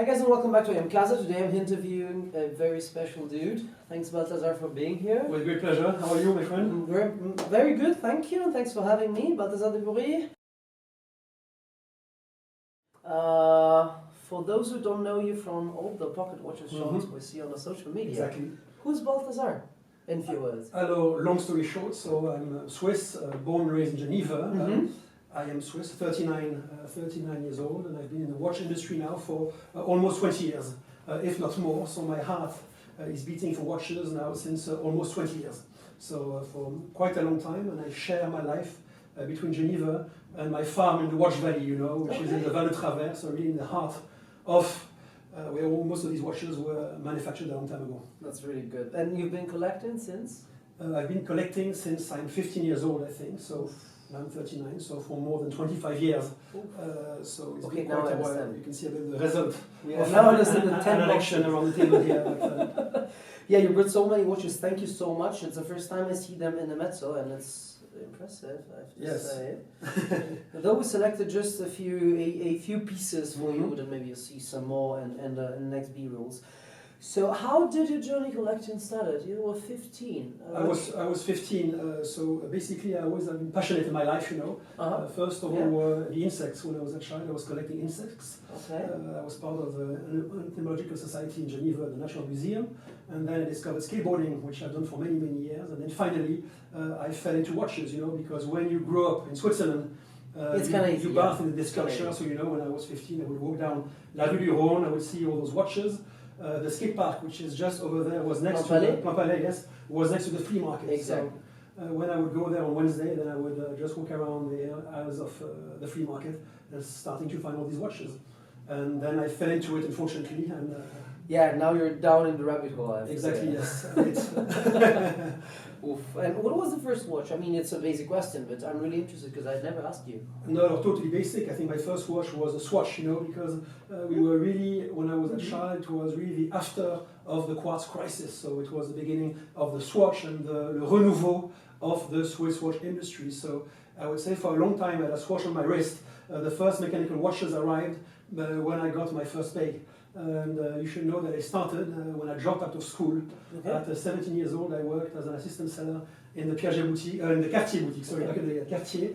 Hi guys and welcome back to AM Casa. Today I'm interviewing a very special dude. Thanks Balthazar for being here. With great pleasure. How are you, my friend? Very good, thank you, and thanks for having me, Balthazar de Bourry. For those who don't know you from all the pocket watches shots we see on the social media, Exactly. who's Balthazar, in few words? Hello, long story short, so I'm Swiss, born and raised in Geneva. I am Swiss, 39 years old, and I've been in the watch industry now for almost 20 years, if not more. So my heart is beating for watches now since almost 20 years. So for quite a long time, and I share my life between Geneva and my farm in the Watch Valley, you know, which is in the Val de Travers, so really in the heart of where most of these watches were manufactured a long time ago. That's really good. And you've been collecting since? I've been collecting since I'm 15 years old, I think. So I'm 39, so for more than 25 years. So it's been quite a while. You can see a bit of the result of now an election around the table here. But, yeah, you brought so many watches. Thank you so much. It's the first time I see them in the Mezzo, and it's impressive, I have to say. Though we selected just a few pieces for you, then maybe you'll see some more in the next B-rolls. So how did your journey collecting started? You were 15. I was 15, so basically I always have been passionate in my life, you know. First of all, the insects. When I was a child, I was collecting insects. Okay. I was part of the Entomological Society in Geneva, the National Museum, and then I discovered skateboarding, which I've done for many, many years, and then finally I fell into watches, you know, because when you grow up in Switzerland, it's kind of easy. You bath in this culture, so you know, when I was 15, I would walk down La Rue du Rhône, I would see all those watches. The skate park, which is just over there, was next to the Plan Palais, yes, was next to the flea market. Exactly. So when I would go there on Wednesday, then I would just walk around the aisles of the flea market and starting to find all these watches. And then I fell into it, unfortunately. And yeah, now you're down in the rabbit hole. Exactly, yes. Oof. And what was the first watch? I mean, it's a basic question, but I'm really interested because I've never asked you. No, totally basic. I think my first watch was a Swatch, you know, because we were really, when I was a child, it was really the after of the quartz crisis. So it was the beginning of the Swatch and the renouveau of the Swiss watch industry. So I would say for a long time I had a Swatch on my wrist. The first mechanical watches arrived when I got my first pay. And you should know that I started when I dropped out of school. At 17 years old, I worked as an assistant seller in the Piaget boutique, in the Cartier boutique, sorry, back in the Cartier,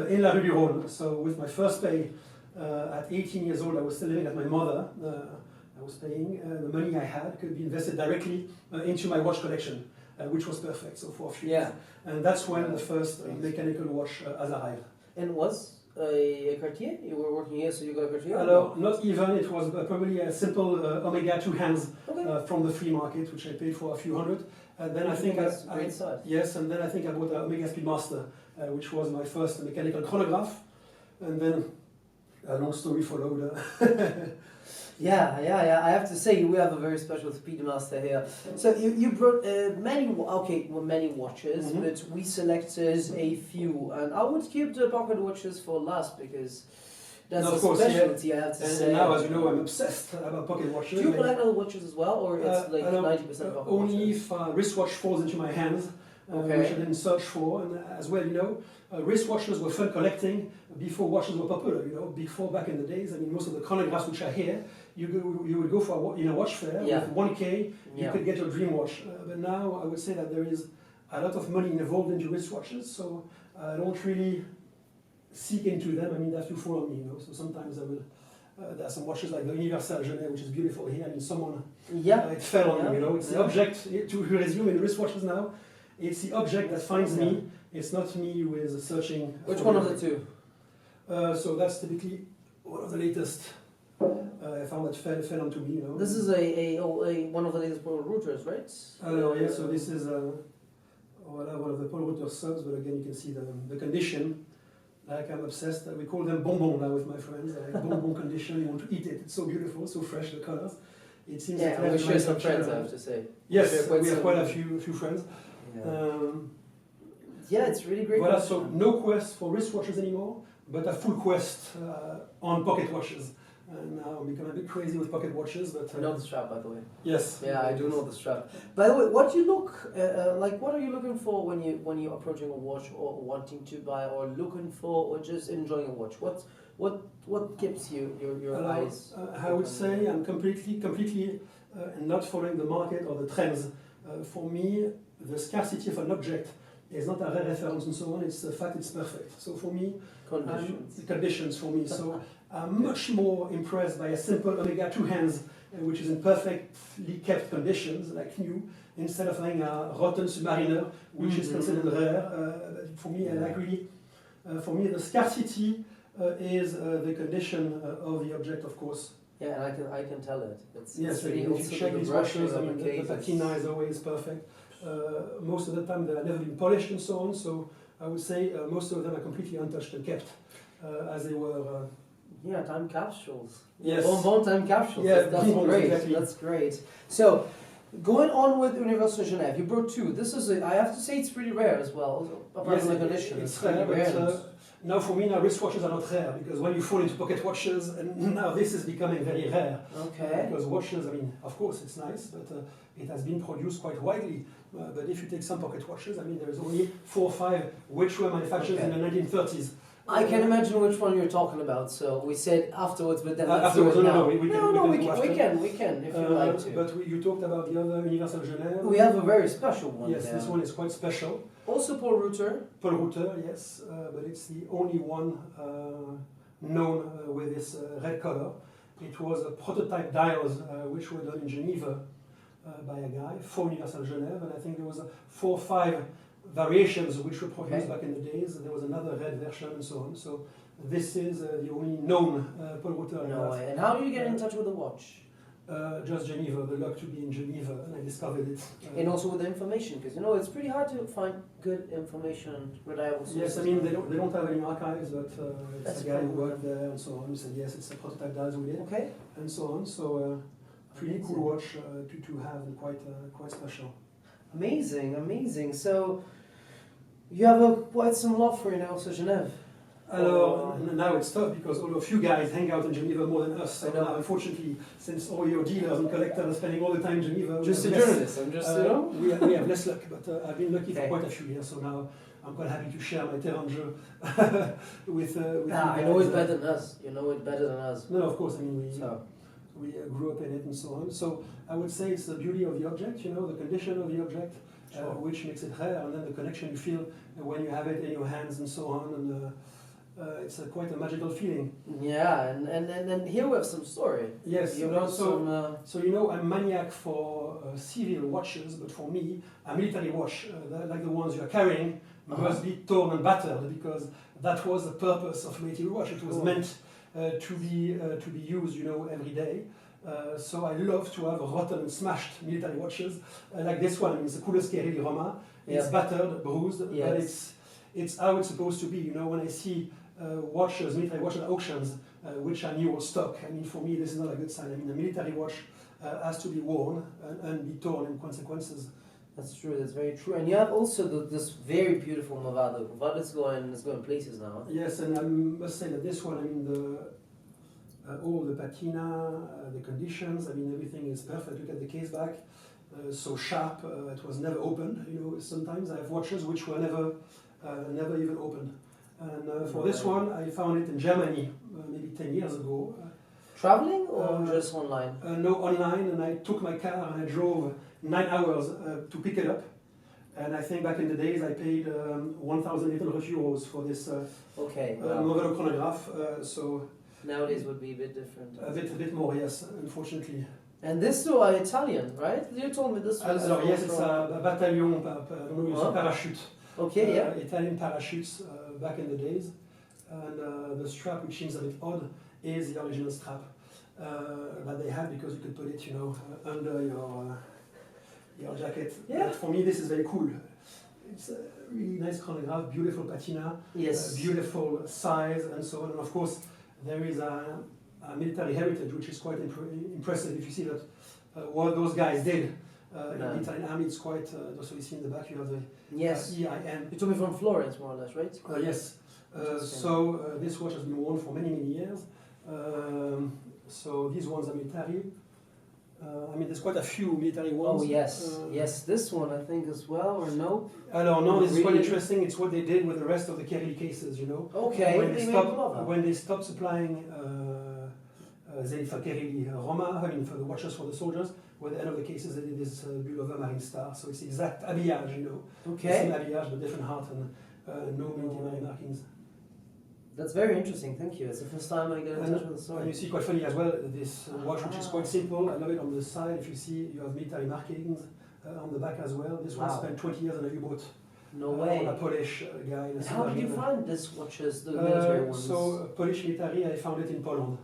in La Rue du Rhône. So with my first pay at 18 years old, I was still living at my mother. I was paying. The money I had could be invested directly into my watch collection, which was perfect. So for a few years. And that's when the first mechanical watch has arrived. And was a Cartier? You were working here, so you got a Cartier? No, not even. It was probably a simple Omega 2 hands from the flea market, which I paid for a few hundred. And then I think yes, and then I think I bought an Omega Speedmaster, which was my first mechanical chronograph. And then a long story followed. Yeah. I have to say we have a very special Speedmaster here. So you brought many watches, but we selected a few, and I would keep the pocket watches for last because that's a specialty. I have to say. And now, as you know, I'm obsessed about pocket watches. Do you collect other watches as well, or it's like 90% pocket only watches? if a wristwatch falls into my hands. Which I didn't search for, and as well, you know, wristwatches were fun collecting before watches were popular. You know, before back in the days. I mean, most of the chronographs which are here, you would go for in a watch fair with 1K, you could get your dream watch. But now I would say that there is a lot of money involved into wristwatches, so I don't really seek into them. I mean, they have to follow me. You know, so sometimes I will. There are some watches like the Universal Genet, which is beautiful here. I mean, someone it fell on me. You know, it's the object to resume in wristwatches now. It's the object that finds me. It's not me who is searching. Which one of the two? So that's typically one of the latest. I found that fell onto me. You know. This is one of the latest Paul Routers, right? Yeah. So this is one of the Paul Ruther subs, but again you can see the condition. Like I'm obsessed. We call them bonbons now with my friends. Bonbon condition. You want to eat it. It's so beautiful, so fresh. The colors. It seems. Yeah, we share some friends. I have to say. Yes, we have quite a few friends. Yeah, it's really great. Voilà, so no quest for wristwatches anymore, but a full quest on pocket watches. And now I'm becoming a bit crazy with pocket watches, but I know the strap, by the way. Yes. Yeah, I do know the strap. By the way, what you look like? What are you looking for when you're approaching a watch, or wanting to buy, or looking for, or just enjoying a watch? what keeps your eyes? I would say I'm completely not following the market or the trends. For me, the scarcity of an object is not a rare reference and so on. It's the fact it's perfect. So for me, conditions for me. So I'm much more impressed by a simple Omega-2 hands, which is in perfectly kept conditions, like new, instead of having a rotten Submariner, which is considered rare. For me, I like really. For me, the scarcity is the condition of the object, of course. Yeah, and I can tell it. Yes, if you check these washes, I mean, the patina is always perfect. Most of the time they have never been polished and so on, so I would say most of them are completely untouched and kept as they were. Yeah, time capsules. Yes. Bon time capsules. Yeah, that's great. exactly. That's great. So, going on with Universal Genève, you brought two. This is, I have to say, it's pretty rare as well. Apart from the condition, it's rare. But, now for me, wristwatches are not rare because when you fall into pocket watches, and now this is becoming very rare. Okay. Because watches, I mean, of course it's nice, but it has been produced quite widely. But if you take some pocket watches, I mean, there is only 4 or 5 which were manufactured in the 1930s. I can imagine which one you're talking about. So we said afterwards, but then afterwards, we can if you like to. But you talked about the other Universal Genève. We have a very special one. Yes, this one is quite special. Also Paul Reuter. Paul Reuter, yes, but it's the only one known with this red color. It was a prototype dials which were done in Geneva by a guy for Universal Genève, and I think there was 4 or 5 variations which were produced back in the days. There was another red version and so on. So this is the only known Paul Reuter. No way. And how do you get in touch with the watch? Just Geneva, the luck to be in Geneva, and I discovered it. And also with the information, because it's pretty hard to find good information and reliable sources. Yes, I mean they don't have any archives, but it's a guy who worked there and so on. He said yes, it's a prototype dials we did, and so on. So pretty cool watch to have, and quite special. Amazing. So you have quite some love for Universal Genève. Alors, now it's tough because all of you guys hang out in Geneva more than us. So now, unfortunately, since all your dealers and collectors are spending all the time in Geneva, just a journalist. I'm just we have less luck, but I've been lucky for quite a few years. So now I'm quite happy to share my terrain jeu with I know it better than us. You know it better than us. No, of course. I mean we grew up in it and so on. So I would say it's the beauty of the object, the condition of the object, which makes it rare, and then the connection you feel when you have it in your hands and so on. And it's quite a magical feeling. Yeah, and here we have some story. Yes, so I'm maniac for civil watches, but for me, a military watch, like the ones you are carrying, must be torn and battered, because that was the purpose of military watch. It was meant to be used, every day. So I love to have rotten and smashed military watches, like this one. It's the coolest Chiarelli Roma. It's battered, bruised, but it's how it's supposed to be. When I see watches, military watches at auctions, which are new or stock, I mean, for me, this is not a good sign. I mean, a military watch has to be worn and be torn in consequences. That's true. That's very true. And you have also this very beautiful Movado. Movado is going places now. Yes, and I must say that this one, I mean, all the patina, the conditions, I mean, everything is perfect. Look at the case back, so sharp. It was never opened. Sometimes I have watches which were never even opened. And for this one, I found it in Germany maybe 10 years ago. Traveling or just online? No, online, and I took my car and I drove 9 hours to pick it up. And I think back in the days I paid 1,800 euros for this Movado chronograph. So nowadays would be a bit different. A bit more, yes, unfortunately. And this two are Italian, right? You told me this was yes, it's a Battalion, parachute. Okay, yeah. Italian parachutes back in the days. And the strap, which seems a bit odd, is the original strap that they had, because you could put it, under your jacket. Yeah. But for me, this is very cool. It's a really nice chronograph, beautiful patina, beautiful size, and so on. And of course, there is a military heritage, which is quite impressive. If you see that what those guys did in the Italian army, it's quite. Also, you see in the back, you have the EIN. You told me from Florence, more or less, right? Yes. So this watch has been worn for many years. So these ones are military. I mean, there's quite a few military ones. Oh yes, yes, this one I think as well, or no? Alors, no, this is quite Really? interesting. It's what they did with the rest of the Kerry cases, you know. Okay, When they stopped supplying Zenith Kerry Roma, I mean, for the watches for the soldiers, with the end of the cases, they did this Bulova Marine Star. So it's the exact habillage, you know. Okay. The same habillage, but different heart and no military markings. That's very interesting, thank you. It's the first time I get in touch with the And story. you see, quite funny as well, this watch, which is quite simple. I love it on the side. If you see, you have military markings on the back as well. This one Wow. spent 20 years on a U-boat. No way. On a Polish guy. And how did you find this watches, the military ones? So, Polish military, I found it in Poland.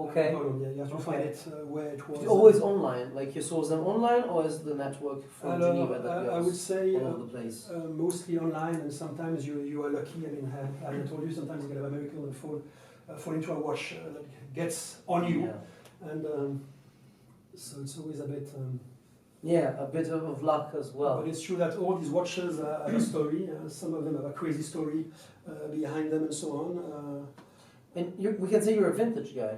Okay. Poland, yeah, you have to find it where it was. Always online, like you source them online, or is the network from Geneva that goes I would say all over the place? mostly online, and sometimes you are lucky. I mean, I told you, sometimes you get a miracle and fall into a watch that gets on you, Yeah. and so it's always a bit. Yeah, a bit of luck as well. But it's true that all these watches have a story. Some of them have a crazy story behind them, and so on. And we can say you're a vintage guy,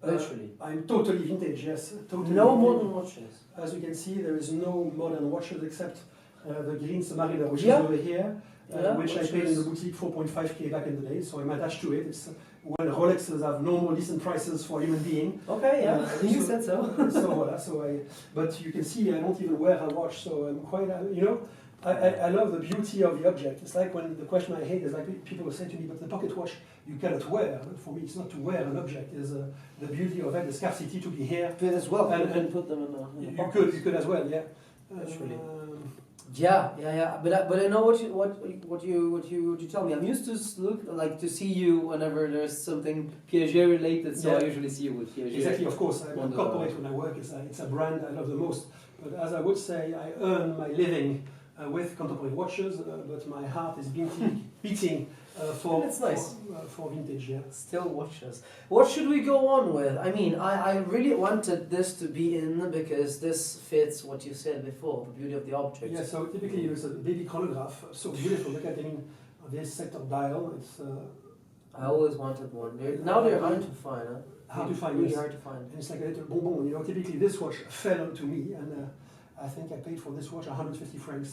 literally. I'm totally vintage, yes. Totally No vintage. modern watches. As you can see, there is no modern watches except the green Submariner, which Yeah. is over here, Yeah, which I which paid in the is- boutique 4.5k back in the day, so I'm attached to it. It's when Rolexes have normal decent prices for a human being. Okay, yeah, you so- said so. So voilà, but you can see I don't even wear a watch, so I'm quite, you know, I love the beauty of the object. It's like when the question I hate is like people will say to me, but the pocket watch you cannot wear. But for me, it's not to wear an object. It's the beauty of it, the scarcity to be here. But as well, And- you can and put them in the You could as well, yeah. Literally. Yeah. But I know what you tell me. I'm used to to see you whenever there's something Piaget related. So I Yeah. usually see you with Piaget. Exactly, of course. I'm Wonder- corporate when I work. It's a brand I love the most. But as I would say, I earn my living with contemporary watches, but my heart is beating That's nice. for vintage. Yeah. Still watches. What should we go on with? I mean, I really wanted this to be in because this fits what you said before, the beauty of the object. Yeah. So typically, it's a baby chronograph. So beautiful. Look at this sector dial. It's I always wanted one. Now they're hard to find. Huh? hard to find. Really Yes. hard to find. And it's like a little bonbon. You know, typically this watch fell onto me, and I think I paid for this watch 150 francs.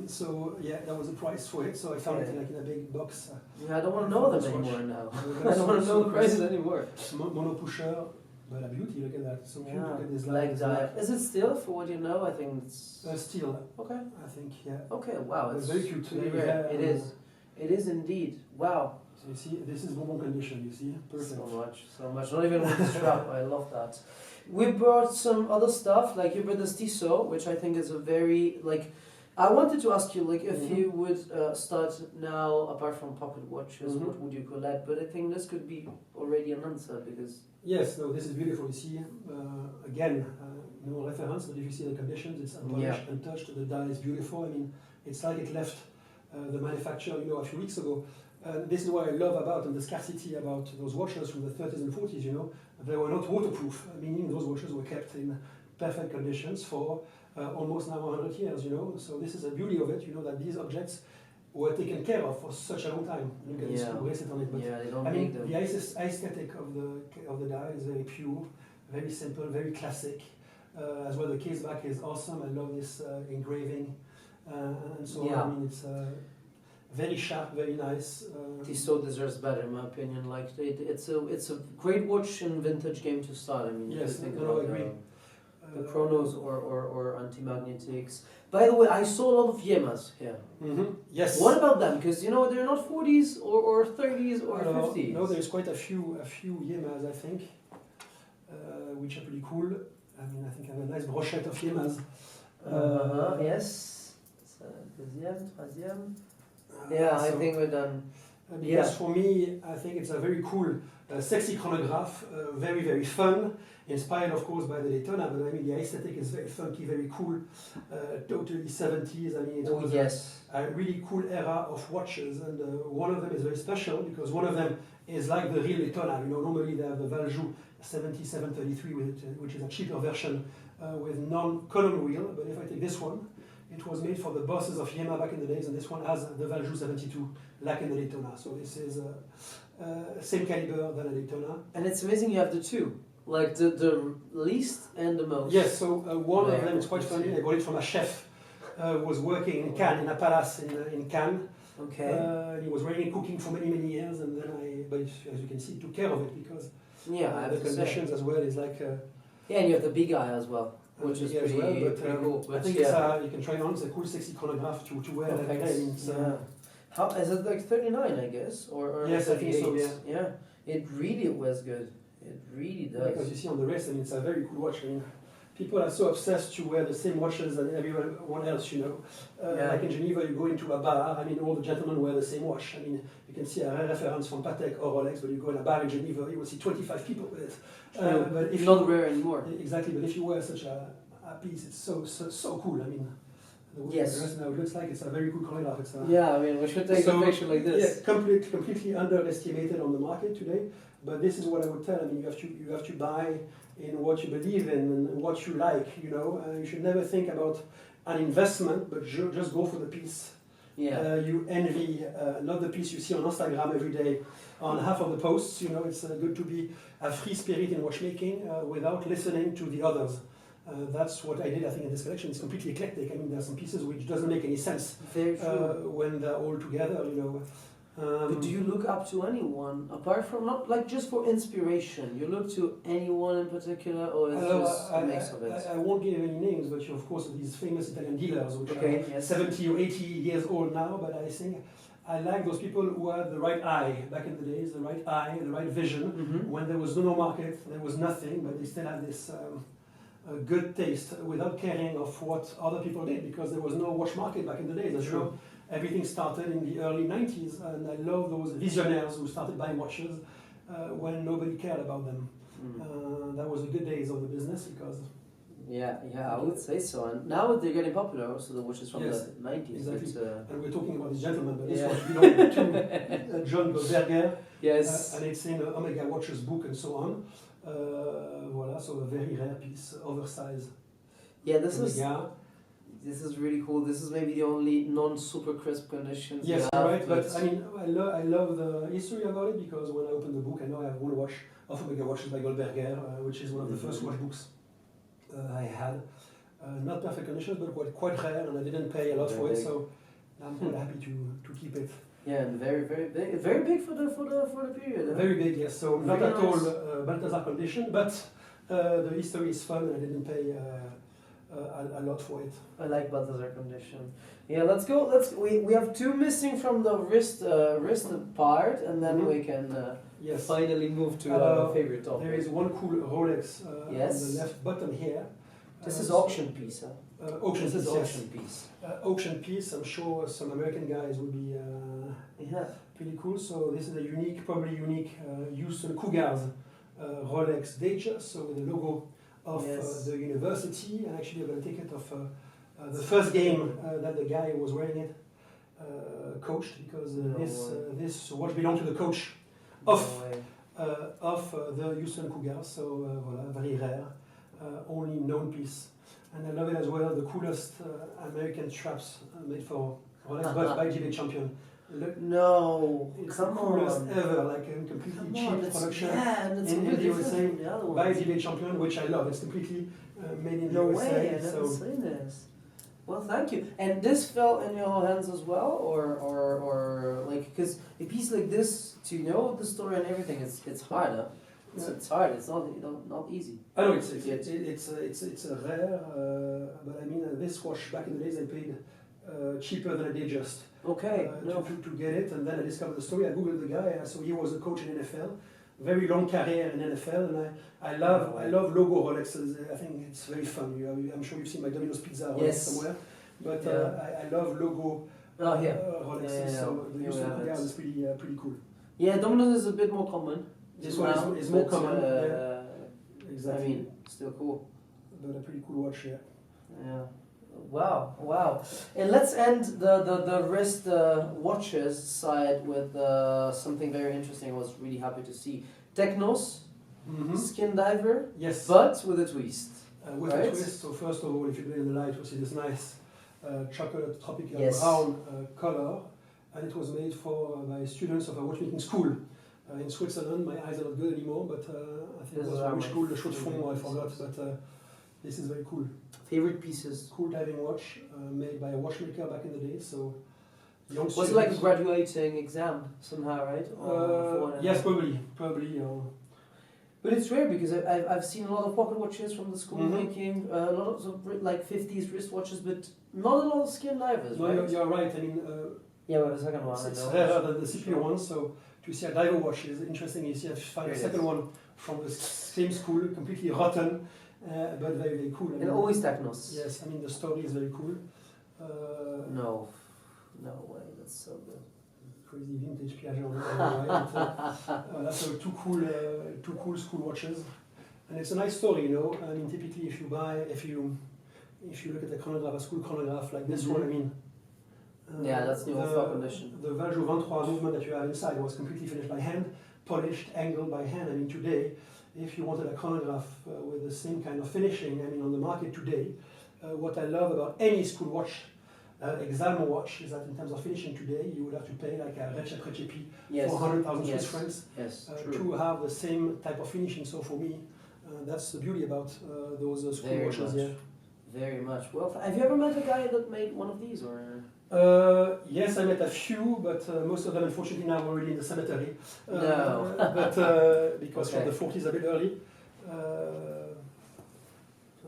So yeah, that was the price for it. So I found it in a big box. Yeah, I don't want to know them anymore now. I don't want to know the prices anymore. Mono pusher, but a beauty. Look at that. So cute. Yeah, Look at this leg dial. Is it still, for what you know? I think it's steel. okay. I think yeah. Okay, wow, it's very cute. very Yeah, rare. It is. It is indeed. Wow. So you see, this is bonbon condition. You see, perfect. So much. Not even with the strap. I love that. We brought some other stuff, like you brought this Tissot, which I think is a very I wanted to ask you, if you would start now, apart from pocket watches, what would you collect? But I think this could be already an answer because. Yes, no, this is beautiful. You see, again, no reference, but if you see the conditions, it's unpolished, untouched. The dial is beautiful. I mean, it's like it left the manufacturer, a few weeks ago. This is what I love about the scarcity about those watches from the 30s and 40s. They were not waterproof, meaning those watches were kept in perfect conditions for almost now 100 years. So this is the beauty of it. That these objects were taken care of for such a long time. Look at this bracelet on it. But they don't I make mean, them. the aesthetic of the dial is very pure, very simple, very classic. As well, the case back is awesome. I love this engraving and so on. I mean, it's very sharp, very nice. Tissot deserves better, in my opinion. It's a great watch in vintage game to start. I mean, yes, you think I about agree. The chronos or anti-magnetics. By the way, I saw a lot of Yemas here. Yes. What about them? Because they're not 40s or 30s or 50s. No, there's quite a few Yemas, I think, which are pretty cool. I mean, I think I have a nice brochette of Yemas. Yes. Deuxième, troisième. Yeah, I think we're done. Because for me, I think it's a very cool, sexy chronograph, very, very fun, inspired of course by the Daytona, but I mean the aesthetic is very funky, very cool, totally 70s. I mean, it was a really cool era of watches, and one of them is very special because one of them is like the real Daytona. Normally they have the Valjoux 7733, which is a cheaper version with non-column wheel, but if I take this one, it was made for the bosses of Yema back in the days, and this one has the Valjoux 72, like in the Daytona. So this is same caliber than a Daytona. And it's amazing you have the two. Like the least and the most. Yes, so one of them is quite Let's funny. see. I got it from a chef who was working in Cannes, in a palace in Cannes. Okay. He was really cooking for many years, and then but as you can see, he took care of it because Yeah, I have the to say. conditions as well is like. Yeah, and you have the big eye as well, which is big as pretty, well, but, pretty cool. I But think yeah. you can try it on. It's a cool, sexy chronograph to wear. Perfect. Every day. I mean, it's, Yeah. How is it like 39? I guess or Yes, I think so, 38? Yeah. It really was good. It really does. because you see on the wrist, I mean, it's a very cool watch. I mean, people are so obsessed to wear the same watches as everyone else, you know. Yeah. Like in Geneva, you go into a bar, I mean, all the gentlemen wear the same watch. I mean, you can see a rare reference from Patek or Rolex, but you go in a bar in Geneva, you will see 25 people with it. But if Not you, rare anymore. Exactly, but if you wear such a piece, it's so cool. I mean, the way Yes. the dress now looks like, it's a very cool chronograph. It's a, Yeah, I mean, we should take a picture like this. Yeah, completely underestimated on the market today. But this is what I would tell. I mean, you have to buy in what you believe in and what you like. You know, you should never think about an investment, but just go for the piece. Yeah. You envy not the piece you see on Instagram every day on half of the posts. You know, it's good to be a free spirit in watchmaking without listening to the others. That's what I did, I think, in this collection. It's completely eclectic. I mean, there are some pieces which doesn't make any sense Very true. when they're all together, you know. But do you look up to anyone apart from not like just for inspiration? You look to anyone in particular, or it's just a mix of it? I won't give any names, but you, of course, these famous Italian dealers, which Okay, are yes. 70 or 80 years old now, but I think I like those people who had the right eye back in the days, the right eye, the right vision. Mm-hmm. When there was no market, there was nothing, but they still had this good taste without caring of what other people did, because there was no watch market back in the days. As you know, everything started in the early 90s, and I love those visionaries who started buying watches when nobody cared about them. That was the good days of the business, because Yeah, I would say so. And now they're getting popular, also the watches from Yes, the 90s. exactly. But, and we're talking about this gentleman, but this Yeah. was belonged to John Berger, yes. and it's in Omega Watches book and so on. Voilà, so a very rare piece, oversized. Yeah, this Omega. is really cool. This is maybe the only non-super crisp conditions. Yes, you you're have, right. But I mean, I love the history about it, because when I open the book, I know I have one watch of Omega Watches by Goldberger, which is one of the first watch books I had. Not perfect conditions, but quite rare, and I didn't pay a lot for it, so I'm quite happy to keep it. Yeah, and very big for the period. Huh? Very big, yes. So not Very at all nice. Balthazar condition, but the history is fun, and I didn't pay a lot for it. I like Balthazar condition. Yeah, let's go. We have two missing from the wrist part, and then Mhm. we can Yes. finally move to our favorite topic. There is one cool Rolex Yes. on the left bottom here. This is so- auction piece, huh? Auction This is piece, yes. auction piece. Auction piece. I'm sure some American guys will be Yeah. pretty cool. So this is a probably unique Houston Cougars Rolex Datejust. So with the logo of Yes. the university, and actually I've got a ticket of the first game that the guy who was wearing it coached, because No this watch belonged to the coach No of way. the Houston Cougars. So voilà, very rare, only known piece. And I love it as well, the coolest American straps made for Rolex, but by JB Champion. Look, No, it's come the coolest on. ever, like a completely Come cheap on, it's, production yeah, and it's in a bit the different USA from the other by ones. JB Champion, which I love. It's completely made in the No USA. way, I never So seen this. Well, thank you. And this fell in your hands as well, or like, because a piece like this, to know the story and everything, it's hard. Huh? It's hard. It's not easy. I know it's a rare, but I mean this watch back in the days I paid cheaper than a Datejust. Okay. No. To get it, and then I discovered the story. I googled the guy. So he was a coach in NFL, very long career in NFL, and I love logo Rolexes. I think it's very fun. I'm sure you've seen my Domino's Pizza Rolex Yes. somewhere, but Yeah. I love logo Oh yeah. Rolexes. Yeah, So yeah. the You Houston have it. Cougars is pretty cool. Yeah, Domino's is a bit more common. This now, one is more but, common. Yeah, I exactly. mean, still cool. But a pretty cool watch, yeah. Yeah. Wow. And let's end the wrist watches side with something very interesting. I was really happy to see. Technos, Skin Diver, Yes. but with a twist. With Right. a twist. So first of all, if you look in the light, you'll see this nice chocolate tropical Yes. brown color, and it was made by students of a watchmaking school In Switzerland, my eyes are not good anymore, but I think it was very cool. The Chaux de Fonds, I forgot, but this is very cool. Favorite pieces? Cool diving watch made by a watchmaker back in the day. So was it like a graduating exam somehow, right? Yes, probably. But it's rare because I've seen a lot of pocket watches from the school making, a lot of like 50s wristwatches, but not a lot of skin divers, right? No, you're right. I mean, well, the second one, it's rarer than the CPU one, so to see a diver watch is interesting. You see, I find a second one from the same school, completely rotten, but very, very cool. And always Technos. Yes, I mean, the story is very cool. No way, that's so good. Crazy vintage Piaget. That's two cool school watches, and it's a nice story, you know. I mean, typically, if you look at a chronograph, a school chronograph like this one, I mean. That's the old condition. The Valjoux 23 movement that you have inside was completely finished by hand, polished, angled by hand. I mean, today, if you wanted a chronograph with the same kind of finishing, I mean, on the market today, what I love about any school watch, Exalmo watch, is that in terms of finishing today, you would have to pay like a Recep Recepi 400,000 Swiss francs to have the same type of finishing. So for me, that's the beauty about those school watches. Yeah. Very much. Well, have you ever met a guy that made one of these, or? Yes, I met a few, but most of them, unfortunately, now are already in the cemetery. No. But because from the 40s, a bit early.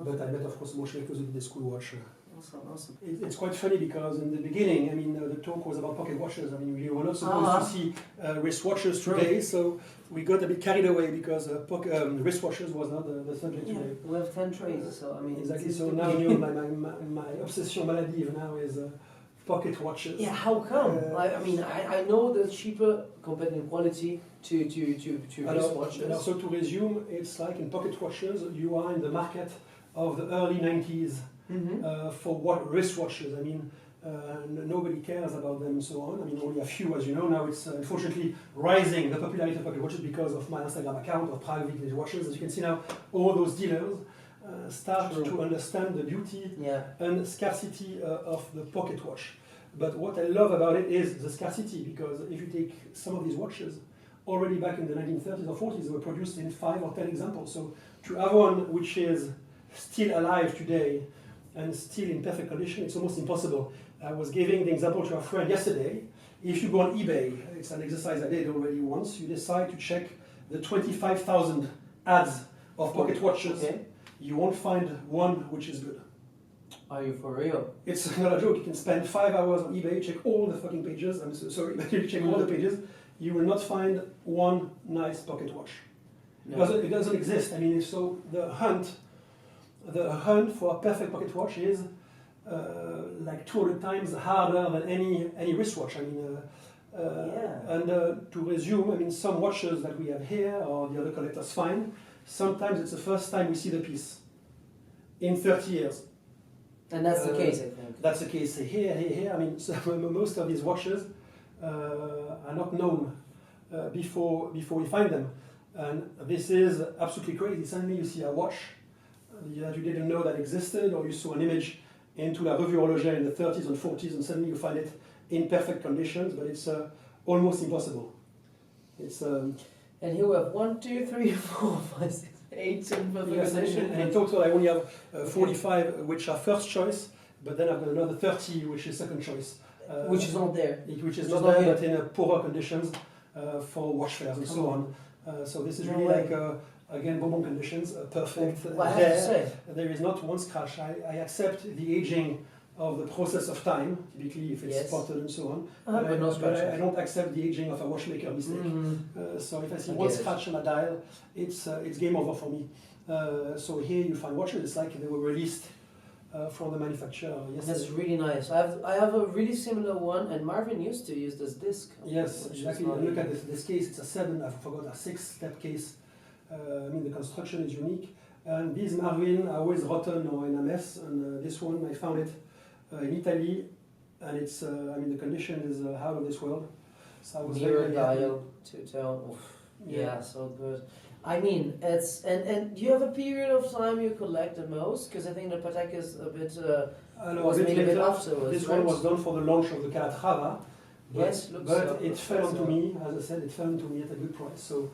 But I met, of course, watchmakers who did the school watch. Awesome. It's quite funny because in the beginning, I mean, the talk was about pocket watches. I mean, we were not supposed to see wristwatches today, so we got a bit carried away because wristwatches was not the subject today. We have 10 trays, so I mean. Exactly. So now my obsession maladive now is pocket watches. Yeah, how come? I know the cheaper compared in quality to wristwatches. And also to resume, it's like in pocket watches, you are in the market of the early 90s. For wristwatches. I mean, nobody cares about them and so on. I mean, only a few, as you know. Now it's unfortunately rising, the popularity of pocket watches, because of my Instagram account of Prague Vintage Watches. As you can see now, all those dealers start to understand the beauty and scarcity of the pocket watch. But what I love about it is the scarcity, because if you take some of these watches, already back in the 1930s or 40s, they were produced in 5 or 10 examples. So to have one which is still alive today, and still in perfect condition, it's almost impossible. I was giving the example to a friend yesterday. If you go on eBay, it's an exercise I did already once, you decide to check the 25,000 ads of pocket watches, you won't find one which is good. Are you for real? It's not a joke. You can spend 5 hours on eBay, check all the fucking pages, I'm so sorry, but you check all the pages, you will not find one nice pocket watch. No. It doesn't exist. I mean, so the hunt for a perfect pocket watch is like 200 times harder than any wristwatch. I mean, and to resume, I mean, some watches that we have here or the other collectors find, sometimes it's the first time we see the piece in 30 years. And that's the case, I think. That's the case here. I mean, so most of these watches are not known before we find them. And this is absolutely crazy. Suddenly you see a watch that you didn't know that existed, or you saw an image into La Revue Horlogère in the 30s and 40s, and suddenly you find it in perfect conditions, but it's almost impossible. It's and here we have 1, 2, 3, 4, 5, 6, 8 in perfect condition. And in total, I only have 45 which are first choice, but then I've got another 30 which is second choice. Which is not there. Which is not there, but in poorer conditions for watch fairs and so on. So this is really like. Again, bonbon conditions, perfect. Well, I have to say. There is not one scratch. I accept the aging of the process of time, typically if it's spotted and so on. But no but I don't accept the aging of a watchmaker mistake. So if I see one scratch on a dial, it's game over for me. So here you find watches, it's like they were released from the manufacturer yesterday. That's really nice. I have a really similar one, and Marvin used to use this disc. Yes, exactly. Look at this case, it's a 6-step case. I mean, the construction is unique. And these Marvin are always rotten or in a mess. And this one, I found it in Italy. And it's, I mean, the condition is out of this world. So I was mirror dial to tell. Yeah, so good. I mean, it's, and do you have a period of time you collect the most? Because I think the Patek is a bit, was made a bit afterwards. This one was done for the launch of the Calatrava. Yes, it fell onto me, as I said, it fell onto me at a good price, so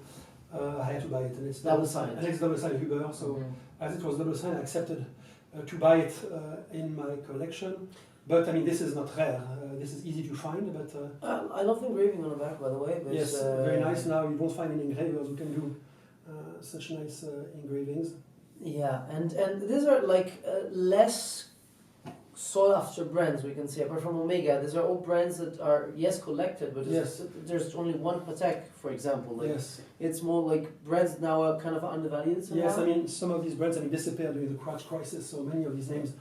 I had to buy it, and it's double signed. And it's double signed Huber, so as it was double signed, I accepted to buy it in my collection. But I mean, this is not rare. This is easy to find, but I love the engraving on the back, by the way. But, yes, very nice. Now you won't find any engravers who can do such nice engravings. Yeah, and these are like less sought after brands, we can say, apart from Omega. These are all brands that are, yes, collected, but there's only one Patek, for example. Like, yes. It's more like brands now are kind of undervalued somehow. Yes, I mean, some of these brands disappeared during the Quartz crisis, so many of these names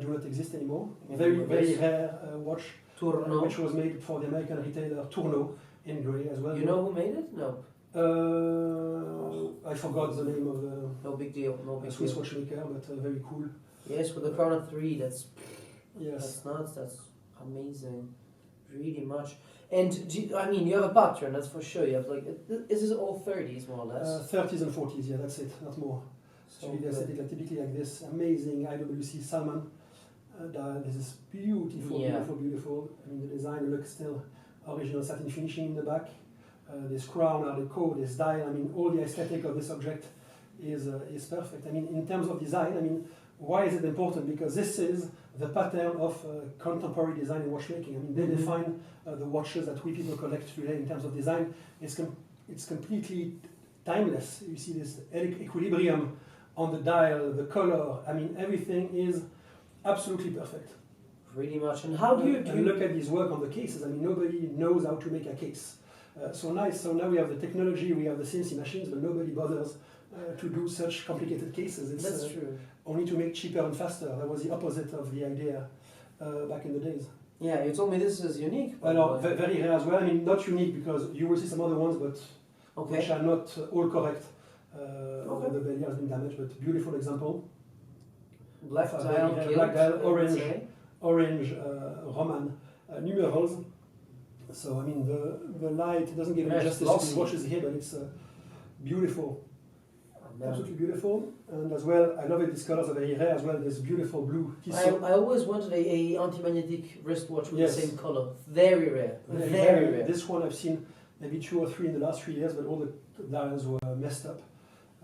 do not exist anymore. Very rare watch, Tourneau. which was made for the American retailer Tourneau in grey as well. You know who made it? No. I forgot the name of the No big deal. No big Swiss deal. watchmaker, but very cool. Yes, with the Crown of 3, that's nuts. That's amazing, really much. And I mean, you have a pattern, that's for sure. You have like, is this all 30s more or less? 30s and 40s, yeah, that's it, not more. So the aesthetic, like, typically like this amazing IWC Salmon dial. This is beautiful, beautiful. I mean, the design looks still original satin finishing in the back. This crown, Art Deco, this dial. I mean, all the aesthetic of this object is perfect. I mean, in terms of design, I mean, why is it important? Because this is the pattern of contemporary design in watchmaking. I mean, they define the watches that we people collect today in terms of design. It's completely timeless. You see this equilibrium on the dial, the color. I mean, everything is absolutely perfect. Pretty much. And how do you look at this work on the cases? I mean, nobody knows how to make a case. So nice. So now we have the technology, we have the CNC machines, but nobody bothers to do such complicated cases. It's That's true. Only to make cheaper and faster. That was the opposite of the idea back in the days. Yeah, you told me this is unique. Well, very rare as well. I mean, not unique because you will see some other ones, but which are not all correct. The belly has been damaged, but beautiful example. Black dial, black dial, orange Roman numerals. So I mean, the light doesn't give any justice to the watches here, but it's beautiful. Absolutely beautiful, and as well, I love it. These colors are very rare as well. This beautiful blue tissot. I always wanted a anti-magnetic wristwatch with the same color. Very rare. Very rare. This one I've seen maybe 2 or 3 in the last 3 years, but all the dials were messed up.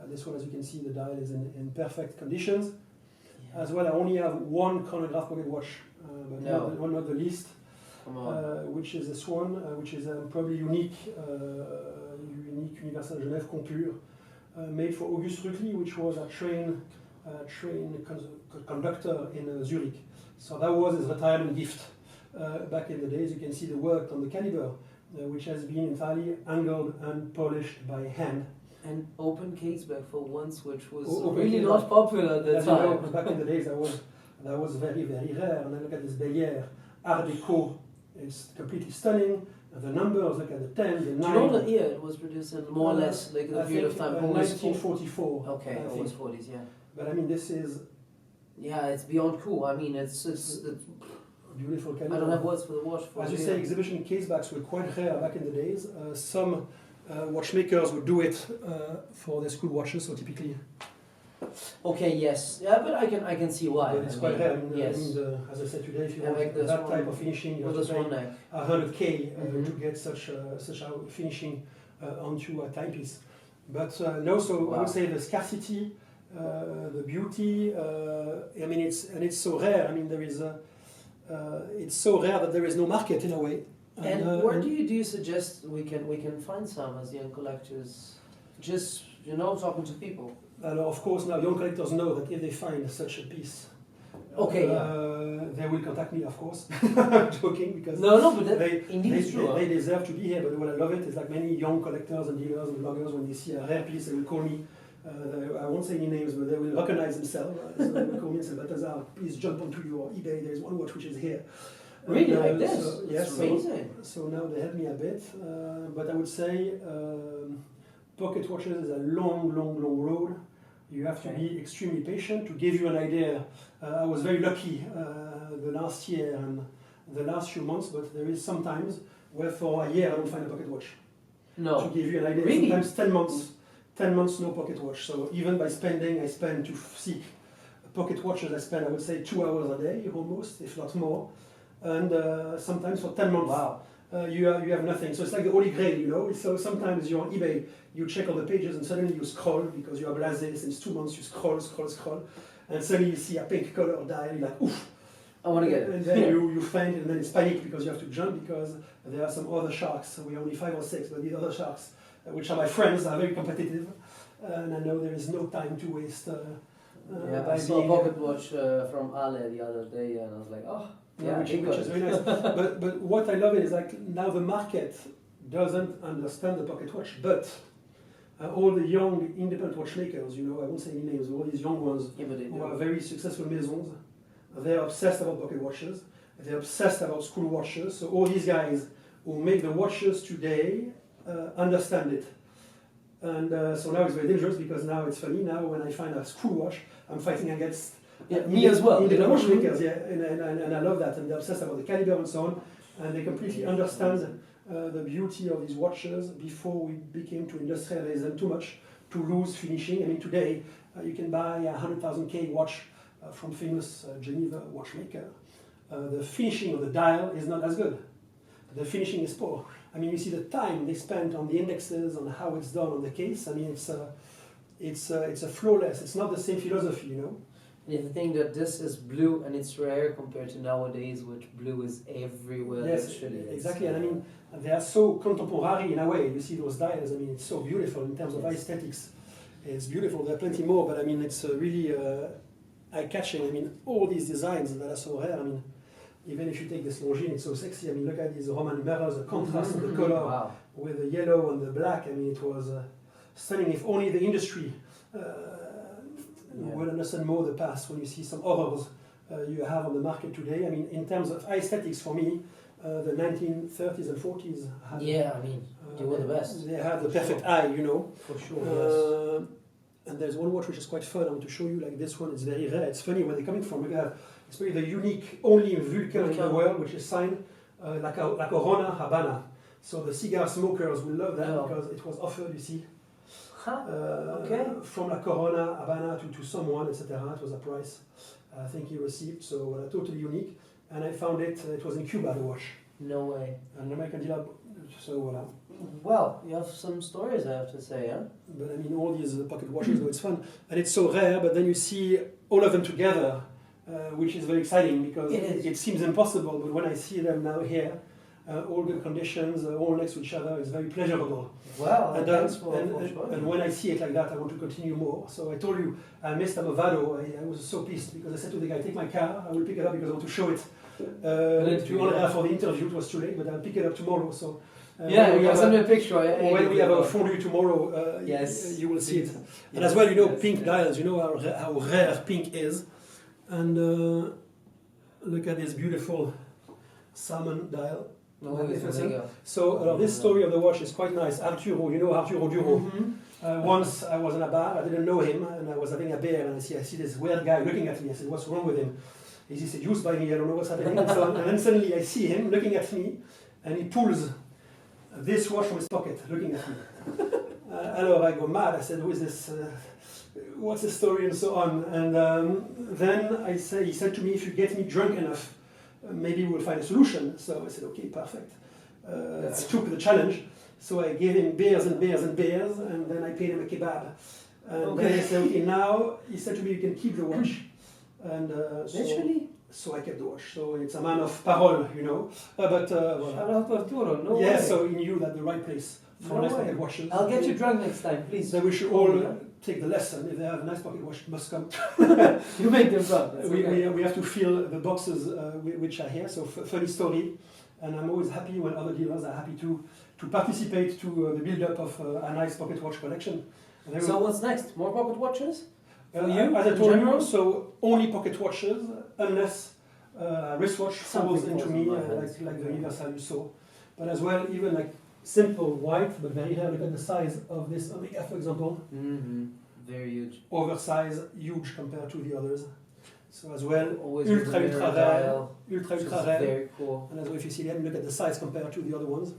This one, as you can see, the dial is in perfect conditions. Yeah. As well, I only have one chronograph pocket watch, but not the least, which is this one, which is probably unique Universal Genève Compure. Made for August Rütli, which was a train conductor in Zurich. So that was his retirement gift back in the days. You can see the work on the caliber, which has been entirely angled and polished by hand. And open case back for once, which was really not popular at the time. You know, back in the days, that was very, very rare. And then look at this Bellière Art Deco. It's completely stunning. The numbers, look at the 10, the 9. Do you know the year it was produced in, more or less, like the period of time? 1944. Okay, always 40s, yeah. But I mean, this is... Yeah, it's beyond cool. I mean, it's beautiful caliber. I don't have words for the watch. As you say, exhibition casebacks were quite rare back in the days. Some watchmakers would do it for their school watches, so typically... Okay, yes. Yeah, but I can see why. But it's quite rare. Yes. As I said today, if you want that type of finishing, you have to pay 100K to get such a finishing onto a timepiece. But no, so I would say the scarcity, the beauty, I mean, it's so rare. I mean, there is it's so rare that there is no market in a way. And where do you suggest we can find some as young collectors? Just, talking to people. Of course, now young collectors know that if they find such a piece, they will contact me, of course. I'm joking, because but they deserve to be here. But what I love it is like many young collectors and dealers and bloggers, when they see a rare piece, they will call me. I won't say any names, but they will recognize themselves. So they will call me and say, Balthazar, please jump onto your eBay. There is one watch which is here. Really, like this? So, That's amazing. So now they help me a bit, but I would say pocket watches is a long road. You have to be extremely patient. To give you an idea, I was very lucky the last year and the last few months, but there is sometimes where for a year I don't find a pocket watch. No. To give you an idea, really? Sometimes 10 months no pocket watch. So even by spending, I spend to seek pocket watches, I spend, I would say, 2 hours a day, almost, if not more. And sometimes for 10 months. Wow. you have nothing. So it's like the Holy Grail, you know. So sometimes you're on eBay, you check all the pages, and suddenly you scroll because you are blasé. Since 2 months, you scroll, and suddenly you see a pink color dial. You're like, oof. I want to get it. And then you faint, and then it's panic because you have to jump because there are some other sharks. So we're only 5 or 6, but the other sharks, which are my friends, are very competitive, and I know there is no time to waste. I saw a pocket watch from Ale the other day, and I was like, oh, yeah, which is very nice. but what I love is like now the market doesn't understand the pocket watch, but all the young independent watchmakers, you know, I won't say any names, all these young ones who are very successful maisons, they're obsessed about pocket watches. They're obsessed about school watches. So all these guys who make the watches today understand it. And so now it's very dangerous because now it's funny. Now when I find a school watch, I'm fighting against me as well. Independent watchmakers, yeah, and I love that. And they're obsessed about the caliber and so on. And they completely understand the beauty of these watches before we became to industrialize them too much to lose finishing. I mean, today you can buy a 100,000 watch from famous Geneva watchmaker. The finishing of the dial is not as good. The finishing is poor. I mean, you see the time they spent on the indexes, on how it's done on the case. I mean, it's a flawless. It's not the same philosophy, you know. You think that this is blue and it's rare compared to nowadays, which blue is everywhere. Yes, exactly. And I mean, they are so contemporary in a way. You see those dials. I mean, it's so beautiful in terms of aesthetics. It's beautiful. There are plenty more, but I mean, it's really eye-catching. I mean, all these designs that are so rare. I mean, even if you take this Longines, it's so sexy. I mean, look at these Roman numerals, the contrast of the color with the yellow and the black. I mean, it was stunning. If only the industry would understand more the past when you see some others you have on the market today. I mean, in terms of aesthetics, for me, the 1930s and 40s had... Yeah, I mean, they were the best. They had the perfect eye, you know. For sure, yes. And there's one watch which is quite fun. I want to show you, like this one. It's very rare. It's funny where they're coming from. Look at, it's probably the unique, only Vulcan in the world, which is signed La Corona Habana. So the cigar smokers will love that because it was offered, you see, from La Corona Habana to someone, etc. It was a price I think he received, so totally unique. And I found it was in Cuba, the watch. No way. An American dealer, so voilà. Well, you have some stories, I have to say, huh? But I mean, all these pocket watches, though it's fun. And it's so rare, but then you see all of them together, which is very exciting because it seems impossible, but when I see them now here, all good conditions, all next to each other, it's very pleasurable. Wow, and, thanks for and when I see it like that, I want to continue more. So I told you, I missed a Movado. I was so pissed because I said to the guy, take my car, I will pick it up because I want to show it. To honor for the interview, it was too late, but I'll pick it up tomorrow. So we have send me a picture. When we have a fondue tomorrow, yes, you will see it. And as well, you know, pink dials, you know how rare pink is. And look at this beautiful salmon dial. So this story of the watch is quite nice. Arturo, you know Arturo Duro. Once I was in a bar, I didn't know him, and I was having a beer, and I see this weird guy looking at me. I said, what's wrong with him? He seduced by me, I don't know what's happening. And then suddenly I see him looking at me, and he pulls this watch from his pocket, looking at me. Alors I go mad. I said, who is this? What's the story? And so on. And then he said to me, if you get me drunk enough, maybe we'll find a solution. So I said, okay, perfect. I took the challenge. So I gave him beers and beers and beers, and then I paid him a kebab. And then I said, okay, now, he said to me, you can keep the watch. And so I kept the watch. So it's a man of parole, you know. Arturo, no yeah, way. So he knew that the right place for nice pocket watches. I'll get you drunk next time, please. Then we should all take the lesson. If they have a nice pocket watch, must come. You make them drunk. We have to fill the boxes which are here. So funny story. And I'm always happy when other dealers are happy to participate to the build-up of a nice pocket watch collection. So what's next? More pocket watches? For you, as I told you, so only pocket watches, unless a wristwatch falls into me, like the Universal you saw. But as well, even like simple white, but very rare. Look at the size of this Omega, for example. Very huge. Oversized, huge compared to the others. So as well, always ultra rare, Very cool. And as well, if you see them, look at the size compared to the other ones.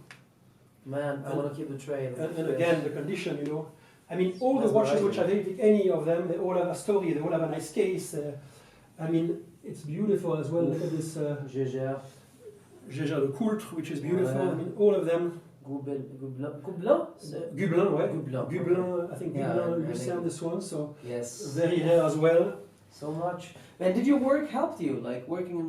Man, I want to keep the trail. And again, the condition, you know. I mean, all the watches which are very big, any of them, they all have a story, they all have a nice case. I mean, it's beautiful as well. Look at this. Jaeger de Coultre, which is beautiful. Yeah. I mean, all of them. Gobelin? Gublin, ouais. Gublin. Gublin, I think Yeah, Gublin, I Lucien, think- this one, so Yes. very rare as well. So much. And did your work help you, like working in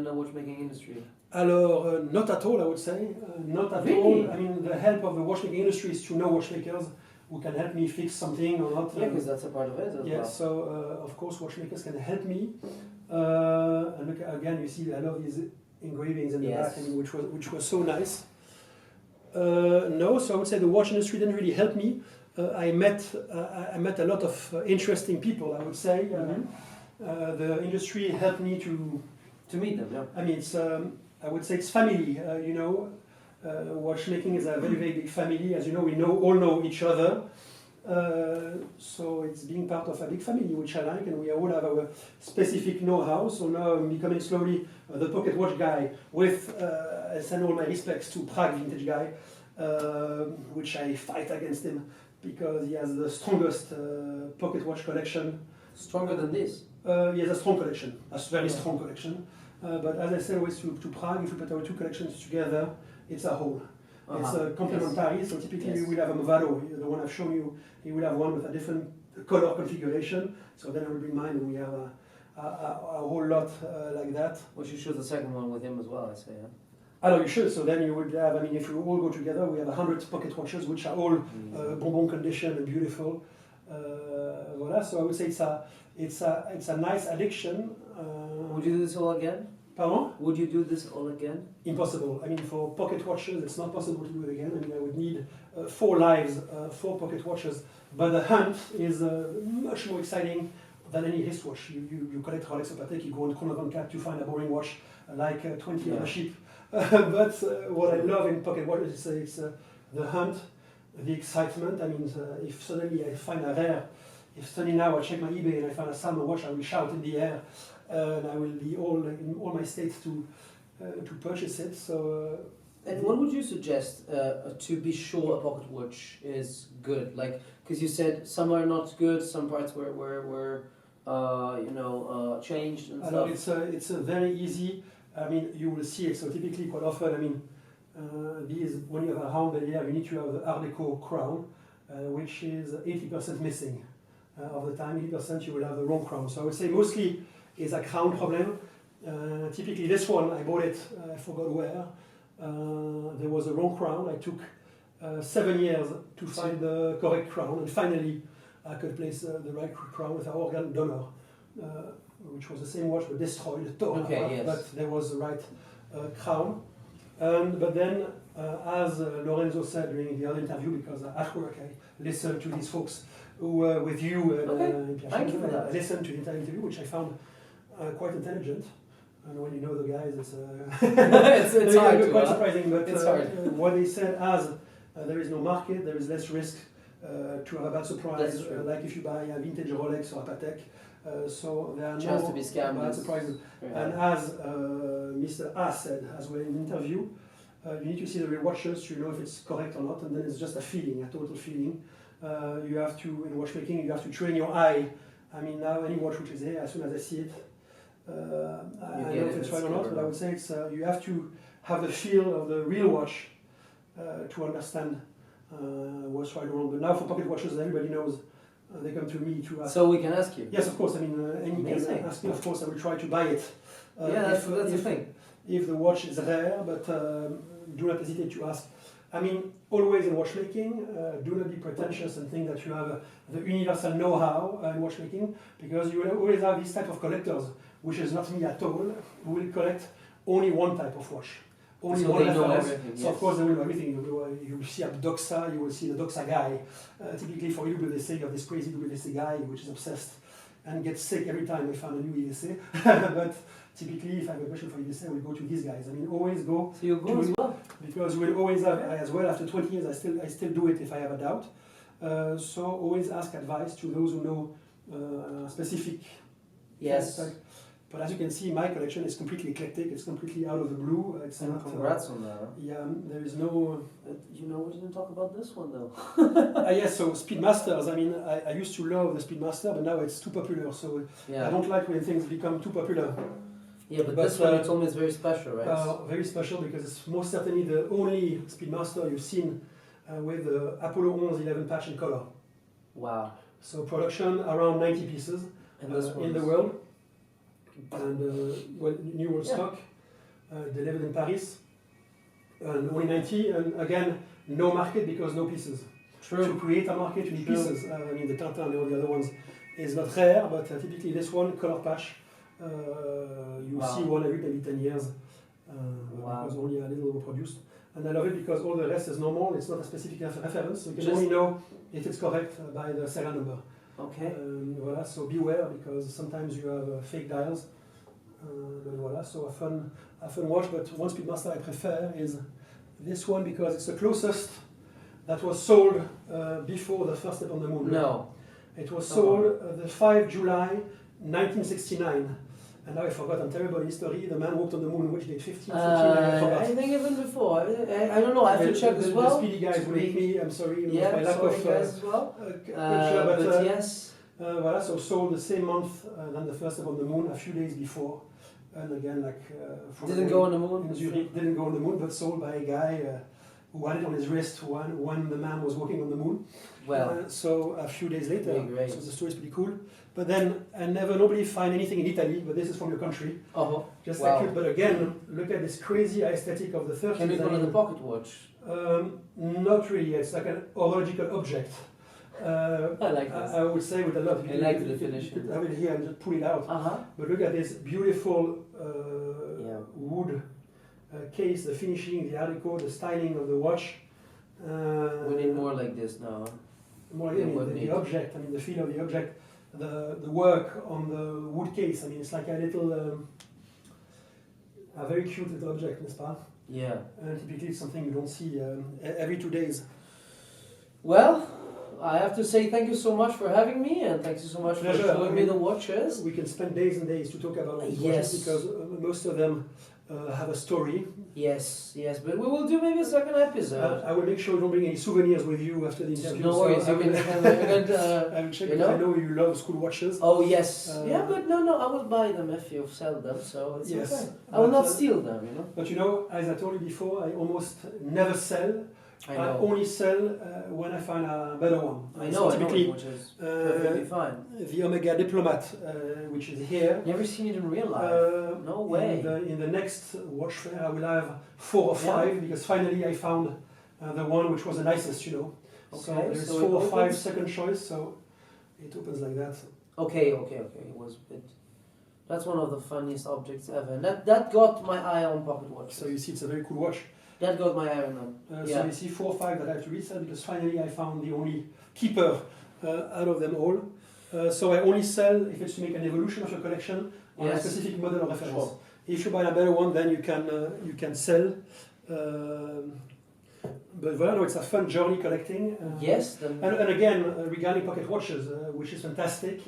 the watchmaking industry? Alors, not at all, I would say. Not at Really? all. I mean, the help of the watchmaking industry is to know watchmakers who can help me fix something or not. Yeah, because that's a part of it as Yeah, well. so of course watchmakers can help me. And look, again, you see, I love these engravings in the Yes. back, I mean, which were so nice. No, so I would say the watch industry didn't really help me. I met a lot of interesting people, I would say. The industry helped me To meet them, yeah. I mean, it's, I would say it's family, you know. Watchmaking is a very, very big family. As you know, we all know each other. So it's being part of a big family, which I like, and we all have our specific know-how. So now I'm becoming slowly the pocket watch guy with, I send all my respects to Prague Vintage Guy, which I fight against him because he has the strongest pocket watch collection. Stronger than this. He has a strong collection, a very strong collection. But as I say always to Prague, if we put our two collections together, it's a whole. It's complementary, so typically Yes. you will have a Movado, the one I've shown you, he will have one with a different color configuration, so then I will bring mine and we have a whole lot like that. We should shoot the second one with him as well, I say, yeah? Alors you should, so then you would have, I mean, if you all go together, we have 100 pocket watches, which are all bonbon condition and beautiful. Voilà, so I would say it's a nice addiction. Would you do this all again? Pardon? Would you do this all again? Impossible. I mean, for pocket watches, it's not possible to do it again. I mean, I would need 4 lives, 4 pocket watches. But the hunt is much more exciting than any wristwatch. You collect Rolex or Patek, you go on Chrono 24 to find a boring watch like 20 on a sheep. But what I love in pocket watches is the hunt, the excitement. I mean, if suddenly I find a rare, if suddenly now I check my eBay and I find a Salmon watch, I will shout in the air. And I will be in all my states to purchase it. So. And what would you suggest to be sure a pocket watch is good? Like, because you said some are not good, some parts were changed and stuff. It's a very easy. I mean, you will see it. So typically, quite often, I mean, these when you have a round bellier, you need to have the Art Deco crown, which is 80% missing of the time. 80% you will have the wrong crown. So I would say mostly is a crown problem. Typically this one, I bought it, I forgot where. There was a wrong crown. I took 7 years to find the correct crown, and finally I could place the right crown with an organ donor, which was the same watch but destroyed, torn apart, yes. but there was the right crown. But then, as Lorenzo said during the other interview, because at work I listened to these folks who were with you in Thank you for that. I listened to the entire interview, which I found quite intelligent. And when you know the guys, it's it's hard to, quite surprising. But it's hard. what they said, as there is no market, there is less risk to have a bad surprise. Like if you buy a vintage Rolex or a Patek, so there are Chance no to be scammed bad is surprises. very And hard. as Mr. A said as well in the interview, you need to see the real watches to know if it's correct or not, and then it's just a feeling, a total feeling. You have to, in watchmaking, you have to train your eye. I mean, now any watch which is here, as soon as I see it, I don't know if it's right or not, but I would say it's you have to have the feel of the real watch to understand what's right or wrong. But now for pocket watches, everybody knows. They come to me to ask. So we can ask you. Yes, of course. I mean, any Amazing. can ask me. Of course, I will try to buy it. That's the thing. If the watch is rare, but do not hesitate to ask. I mean, always in watchmaking, do not be pretentious and think that you have the universal know-how in watchmaking, because you will always have this type of collectors, which is not me at all, who will collect only one type of watch. Only So one they know reference. everything, So yes. of course they will know everything. You will see a Doxa, you will see the Doxa guy. Typically for UWC, you have this crazy UWC guy which is obsessed and gets sick every time we find a new UWC. But typically, if I have a question for UWC, I will go to these guys. I mean, always go. So you go as well. Because you will always have, as well, after 20 years, I still do it if I have a doubt. So always ask advice to those who know specific. Yes. But as you can see, my collection is completely eclectic. It's completely out of the blue. It's not. Congrats on that. Yeah, there is no. You know, we didn't talk about this one though. Yes, so Speedmasters. I mean, I used to love the Speedmaster, but now it's too popular. So Yeah. I don't like when things become too popular. Yeah, but this one you told me is very special, right? Very special because it's most certainly the only Speedmaster you've seen with the Apollo 11 patch in color. Wow. So production around 90 pieces in the world, and new world stock, delivered in Paris, and only 90, and again, no market because no pieces. True. To create a market, you need pieces. I mean, the Tintin and all the other ones is not rare, but typically this one, color patch, you see one every maybe 10 years, because only a little were produced. And I love it because all the rest is normal, it's not a specific reference, so you can only know if it's correct by the serial number. Okay. Voilà, so beware because sometimes you have fake dials. But voilà, so a fun watch, but one Speedmaster I prefer is this one because it's the closest that was sold before the first step on the moon. No. It was sold the 5 July 1969. And now I forgot, I'm terrible in history. The man walked on the moon, which date 15, 14, I forgot. I think even before. I don't know, I have to check as well. The speedy guys will hate me, I'm sorry. Yeah, my lack sorry of, guys as well. but yes. Voilà, so sold the same month than the first step on the moon, a few days before. And again, like... didn't go on the moon? In Zurich, didn't go on the moon, but sold by a guy who had it on his wrist when the man was walking on the moon. Well, so a few days later, great. so the story is pretty cool. But then nobody find anything in Italy, but this is from your country. Just like you. But again, look at this crazy aesthetic of the 30s. Can we call it a pocket watch? Not really, it's like an horological object. I like this. I would say with a lot. I like the definition. You have it here and just pull it out. But look at this beautiful wood case, the finishing, the article, the styling of the watch. We need more like this now. More like the object, I mean the feel of the object, the work on the wood case. I mean it's like a little, a very cute little object, n'est-ce pas? Yeah. And typically it's something you don't see every 2 days. Well, I have to say thank you so much for having me, and thank you so much for showing me the watches. We can spend days and days to talk about these watches because most of them have a story. Yes, but we will do maybe a second episode. I will make sure you don't bring any souvenirs with you after the interview. No worries, I will check if I know you love school watches. Oh yes, but no, I will buy them if you sell them, so it's okay. I will not steal them, you know. But you know, as I told you before, I almost never sell. I only sell when I find a better one. I know, which is perfectly fine. The Omega Diplomat, which is here. Never seen it in real life. No way. In the next watch fair, I will have 4 or 5 because finally I found the one which was the nicest, you know. Okay, so there's 4 or 5 second choice, so it opens like that. Okay. That's one of the funniest objects ever. And that got my eye on pocket watch. So you see, it's a very cool watch. That got my eye on them. So you see 4 or 5 that I have to resell because finally I found the only keeper out of them all. So I only sell if it's to make an evolution of your collection on a specific model or reference. Sure. If you buy a better one, then you can sell. But voilà, no, it's a fun journey collecting. Yes. And again, regarding pocket watches, which is fantastic,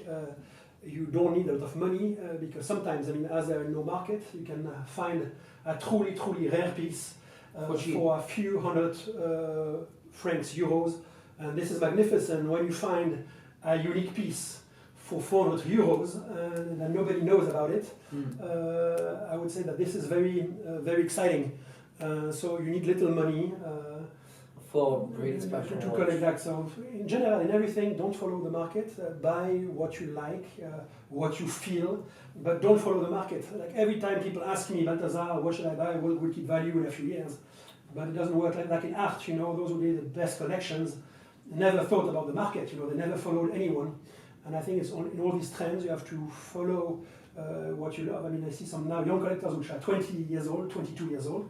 you don't need a lot of money because sometimes, I mean, as there is no market, you can find a truly rare piece for a few hundred francs, euros. And this is magnificent when you find a unique piece for 400 euros and nobody knows about it. I would say that this is very exciting. So you need little money for really special to collect that. So in general, in everything, don't follow the market. Buy what you like, what you feel, but don't follow the market. Like every time people ask me, Balthazar, what should I buy? What will keep value in a few years? But it doesn't work like in art. You know, those who did the best collections never thought about the market. You know, they never followed anyone. And I think it's in all these trends you have to follow what you love. I mean, I see some now young collectors which are 20 years old, 22 years old,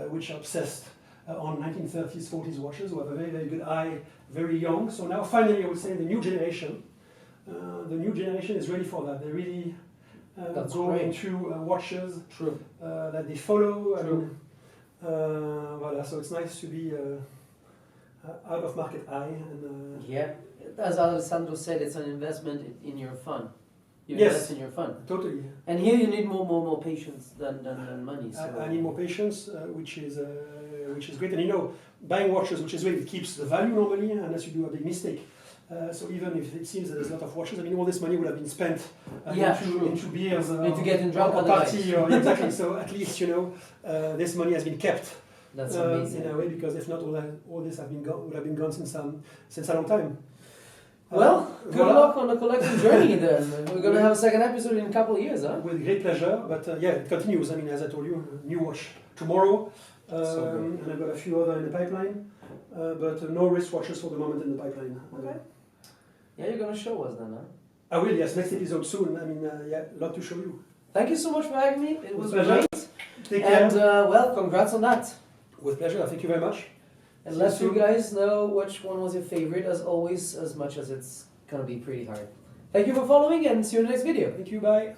which are obsessed on 1930s, 40s watches, who have a very good eye, very young. So now finally I would say the new generation is ready for that. They really go into watches that they follow. True. Voilà, so it's nice to be out of market eye. And, as Alessandro said, it's an investment in your fun. You yes, invest in your fun. Totally. And here you need more patience than money. So. I need more patience, which is great. And you know, buying watches, which is great, it keeps the value normally, unless you do a big mistake. So even if it seems that there's a lot of watches, I mean, all this money would have been spent into beers, into getting drunk or on the party, night. or exactly. So at least this money has been kept. That's amazing. In a way, because if not, all this would have been gone since a long time. Well, good luck on the collecting journey then. We're going to have a second episode in a couple of years, huh? With great pleasure, but it continues. I mean, as I told you, new watch tomorrow, and I've got a few other in the pipeline, but no wristwatches for the moment in the pipeline. Okay. Yeah, you're going to show us then, huh? I will, yes, next episode soon. I mean, a lot to show you. Thank you so much for having me. It was pleasure. great. Take care. And, well, congrats on that. With pleasure, thank you very much. And let you guys know which one was your favorite, as always, as much as it's going to be pretty hard. Thank you for following, and see you in the next video. Thank you, bye.